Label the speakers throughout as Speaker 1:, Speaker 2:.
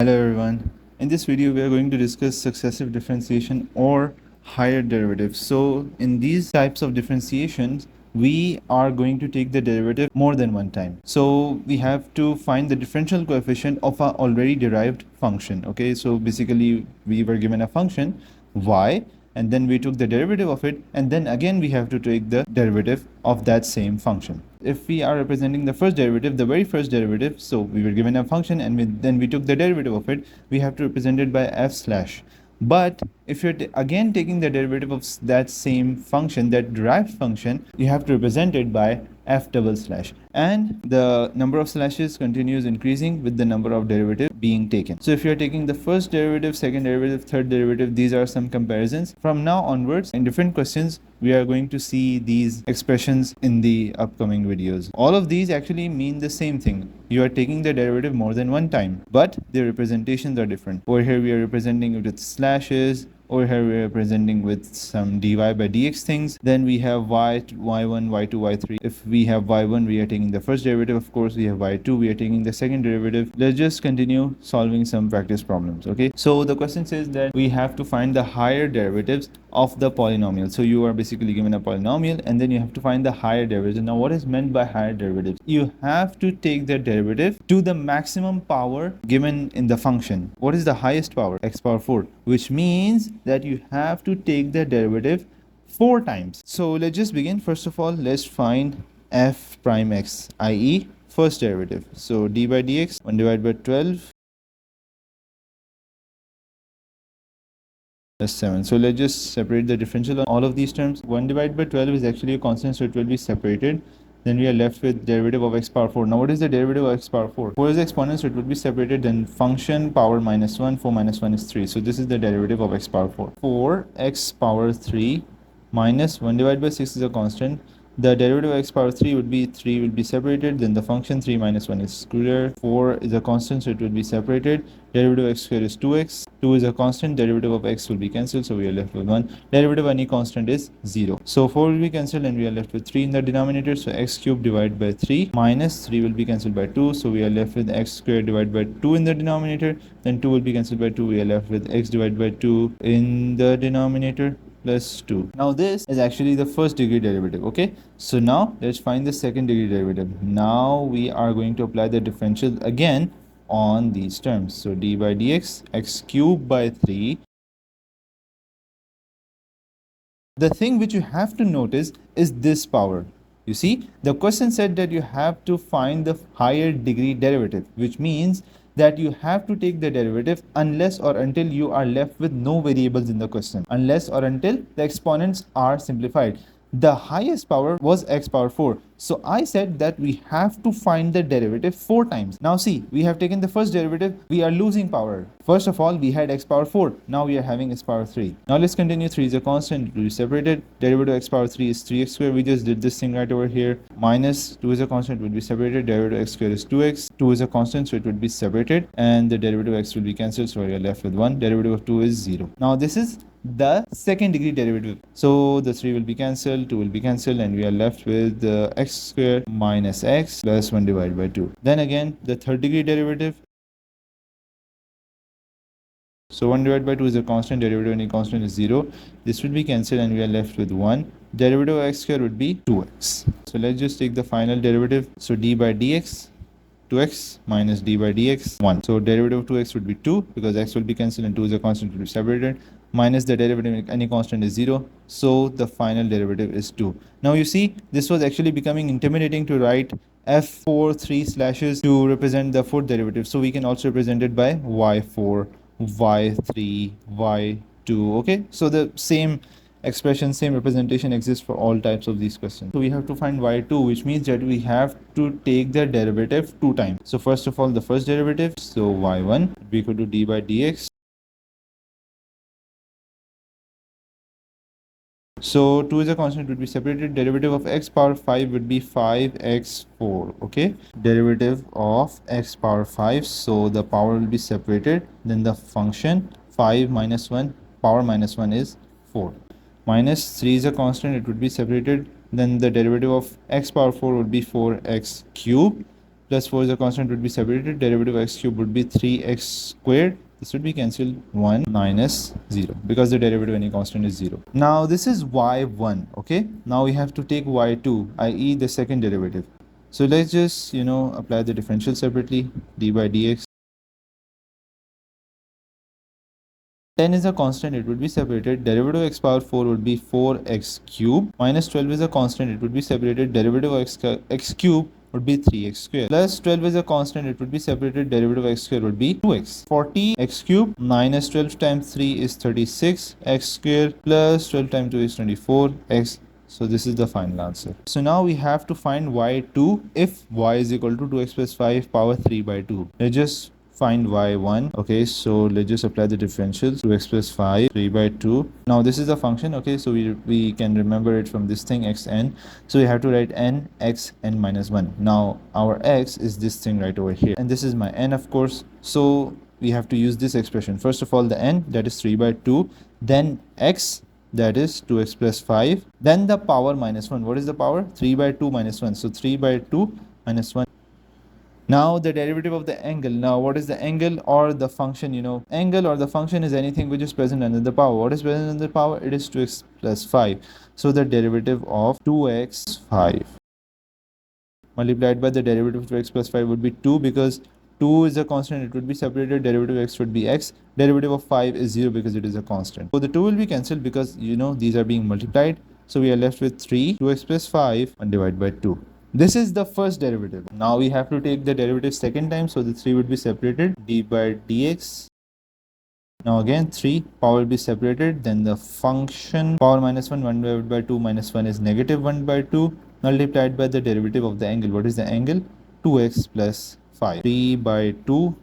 Speaker 1: Hello everyone. In this video we are going to discuss successive differentiation or higher derivatives. So in these types of differentiations we are going to take the derivative more than one time. So we have to find the differential coefficient of our already derived function. Okay, so basically we were given a function y and then we took the derivative of it, and then again we have to take the derivative of that same function. If we are representing the first derivative, the very first derivative, so we were given a function and then we took the derivative of it, we have to represent it by f slash. But if you're again taking the derivative of that same function, that derived function, you have to represent it by f double slash, and the number of slashes continues increasing with the number of derivatives being taken. So if you're taking the first derivative, second derivative, third derivative, these are some comparisons. From now onwards, in different questions, we are going to see these expressions in the upcoming videos. All of these actually mean the same thing. You are taking the derivative more than one time, but the representations are different. Over here we are representing it with slashes. Over here we are representing with some dy by dx things. Then we have y1, y2, y3. If we have y1, we are taking the first derivative. Of course, we have y2, we are taking the second derivative. Let's just continue solving some practice problems. Okay, so the question says that we have to find the higher derivatives of the polynomial. So you are basically given a polynomial and then you have to find the higher derivative. Now what is meant by higher derivatives? You have to take the derivative to the maximum power given in the function. What is the highest power? X power 4, which means that you have to take the derivative 4 times. So let's just begin. First of all, let's find f prime x, i.e. first derivative. So d by dx, 1 divided by 12 plus 7. So let's just separate the differential on all of these terms. 1 divided by 12 is actually a constant, so it will be separated. Then we are left with derivative of x power 4. Now what is the derivative of x power 4? 4 is the exponent, so it would be separated. Then function power minus 1, 4 minus 1 is 3. So this is the derivative of x power 4. 4x power 3 minus 1 divided by 6 is a constant. The derivative of x power 3 would be 3 will be separated. Then the function 3 minus 1 is square. 4 is a constant, so it will be separated. Derivative of x square is 2x. 2 is a constant. Derivative of x will be cancelled, so we are left with 1. Derivative of any constant is 0. So 4 will be cancelled and we are left with 3 in the denominator. So x cubed divided by 3 minus 3 will be cancelled by 2. So we are left with x squared divided by 2 in the denominator. Then 2 will be cancelled by 2. We are left with x divided by 2 in the denominator plus 2. Now this is actually the first degree derivative. Okay, so now let's find the second degree derivative. Now we are going to apply the differential again on these terms. So d by dx, x cubed by 3. The thing which you have to notice is this power. You see, the question said that you have to find the higher degree derivative, which means that you have to take the derivative unless or until you are left with no variables in the question, unless or until the exponents are simplified. The highest power was x power 4. So I said that we have to find the derivative 4 times. Now see, we have taken the first derivative, we are losing power. First of all, we had x power 4, now we are having x power 3. Now let's continue. 3 is a constant, it will be separated. Derivative of x power 3 is 3x squared, we just did this thing right over here. Minus 2 is a constant, it will be separated. Derivative of x squared is 2x. 2 is a constant, so it would be separated. And the derivative of x will be cancelled, so we are left with 1. Derivative of 2 is 0. Now this is the second degree derivative. So the 3 will be cancelled, 2 will be cancelled, and we are left with x squared minus x plus 1 divided by 2. Then again, the third degree derivative. So 1 divided by 2 is a constant, derivative of any constant is 0. This will be cancelled and we are left with 1. Derivative of x squared would be 2x. So let's just take the final derivative. So d by dx, 2x minus d by dx, 1. So derivative of 2x would be 2 because x will be cancelled and 2 is a constant, will be separated. Minus the derivative of any constant is 0. So the final derivative is 2. Now you see, this was actually becoming intimidating to write f4 3 slashes to represent the fourth derivative. So we can also represent it by y4, y3, y2. Okay, so the same expression, same representation exists for all types of these questions. So we have to find y2, which means that we have to take the derivative 2 times. So first of all, the first derivative, so y1 would be equal to d by dx. So 2 is a constant, would be separated. Derivative of x power 5 would be 5x4. Okay, derivative of x power 5, so the power will be separated. Then the function 5 minus 1, power minus 1 is 4. Minus 3 is a constant, it would be separated. Then the derivative of x power 4 would be 4x cubed plus 4 is a constant, would be separated. Derivative of x cube would be 3x squared. This would be cancelled. 1 minus 0 because the derivative of any constant is 0. Now this is y1. Okay, now we have to take y2, i.e. the second derivative. So let's just apply the differential separately. D by dx. 10 is a constant, it would be separated. Derivative of x power 4 would be 4x cube. Minus 12 is a constant, it would be separated. Derivative of x cube would be 3x square. Plus 12 is a constant, it would be separated. Derivative of x square would be 2x. 40x cube minus 12 times 3 is 36. X square plus 12 times 2 is 24x. So this is the final answer. So now we have to find y2 if y is equal to 2x plus 5 power 3 by 2. Let's just find y1. Okay, so let's just apply the differential. 2x plus 5 3 by 2. Now this is the function. Okay, so we can remember it from this thing xn. So we have to write n x n minus 1. Now our x is this thing right over here, and this is my n, of course. So we have to use this expression. First of all, the n, that is 3 by 2, then x, that is 2x plus 5, then the power minus 1. What is the power? 3 by 2 minus 1. So 3 by 2 minus 1. Now the derivative of the angle. Now what is the angle or the function? Angle or the function is anything which is present under the power. What is present under the power? It is 2x plus 5. So the derivative of 2x 5 multiplied by the derivative of 2x plus 5 would be 2, because 2 is a constant, it would be separated. Derivative of x would be x. Derivative of 5 is 0 because it is a constant. So the 2 will be cancelled because these are being multiplied. So we are left with 3. 2x plus 5 and divided by 2. This is the first derivative. Now we have to take the derivative second time, so the 3 would be separated. D by dx. Now again 3, power will be separated. Then the function power minus 1, 1 divided by 2 minus 1 is negative 1 by 2, multiplied by the derivative of the angle. What is the angle? 2x plus 5. 3 by 2,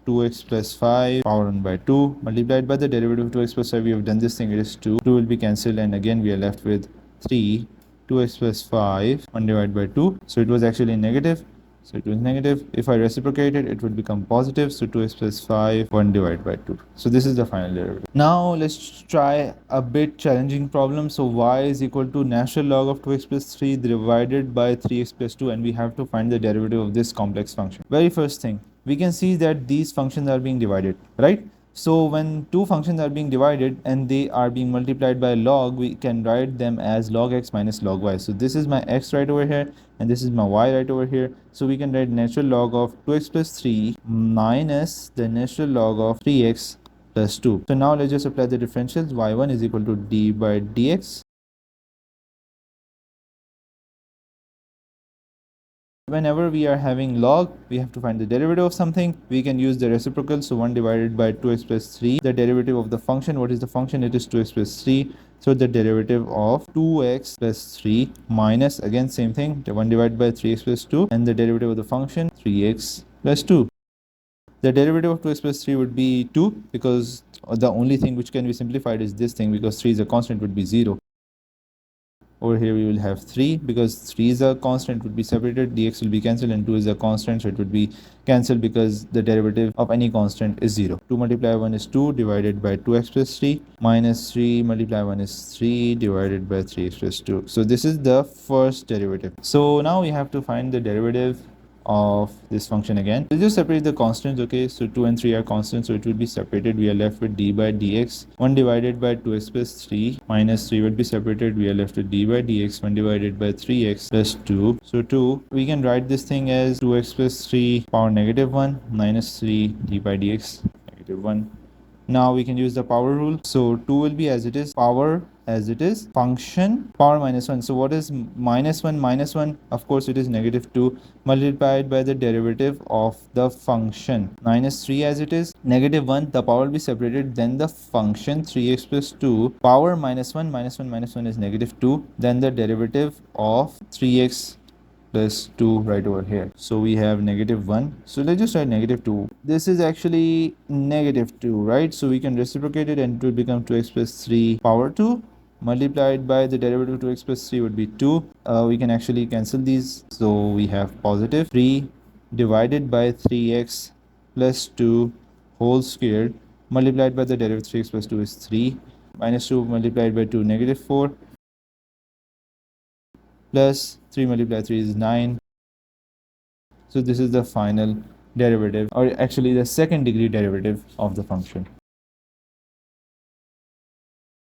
Speaker 1: 2x plus 5, power 1 by 2, multiplied by the derivative of 2x plus 5. We have done this thing, it is 2. 2 will be cancelled, and again we are left with 3. 2x plus 5 1 divided by 2. So it was actually negative. So it was negative. If I reciprocate it, it would become positive. So 2x plus 5 1 divided by 2. So this is the final derivative. Now let's try a bit challenging problem. So y is equal to natural log of 2x plus 3 divided by 3x plus 2, and we have to find the derivative of this complex function. Very first thing, we can see that these functions are being divided, right? So when two functions are being divided and they are being multiplied by log, we can write them as log x minus log y. So this is my x right over here, and this is my y right over here. So we can write natural log of 2x plus 3 minus the natural log of 3x plus 2. So now let's just apply the differentials. Y1 is equal to d by dx. Whenever we are having log, we have to find the derivative of something. We can use the reciprocal. So 1 divided by 2x plus 3. The derivative of the function. What is the function? It is 2x plus 3. So the derivative of 2x plus 3 minus, again same thing, 1 divided by 3x plus 2, and the derivative of the function 3x plus 2. The derivative of 2x plus 3 would be 2, because the only thing which can be simplified is this thing, because 3 is a constant, would be 0. Over here we will have 3, because 3 is a constant, would be separated. Dx will be cancelled, and 2 is a constant, so it would be cancelled because the derivative of any constant is 0. 2 multiply 1 is 2 divided by 2x plus 3, minus 3 multiply 1 is 3 divided by 3x plus 2. So this is the first derivative. So now we have to find the derivative of this function again. We'll just separate the constants. Okay, so 2 and 3 are constants, so it will be separated. We are left with d by dx. 1 divided by 2x plus 3 minus 3 would be separated. We are left with d by dx. 1 divided by 3x plus 2. So 2, we can write this thing as 2x plus 3 power negative 1 minus 3 d by dx negative 1. Now we can use the power rule. So 2 will be as it is, power as it is, function power minus 1. So what is minus 1 minus 1? Of course it is negative 2, multiplied by the derivative of the function. Minus 3 as it is, negative 1, the power will be separated. Then the function 3x plus 2, power minus 1 minus 1 minus 1 is negative 2. Then the derivative of 3x plus 2 right over here. So we have negative 1. So let's just write negative 2. This is actually negative 2, right? So we can reciprocate it, and it will become 2x plus 3 power 2 multiplied by the derivative of 2x plus 3 would be 2. We can actually cancel these. So we have positive 3 divided by 3x plus 2 whole squared multiplied by the derivative of 3x plus 2 is 3, minus 2 multiplied by 2 negative 4, plus 3 multiplied 3 is 9. So this is the final derivative, or actually the second degree derivative of the function.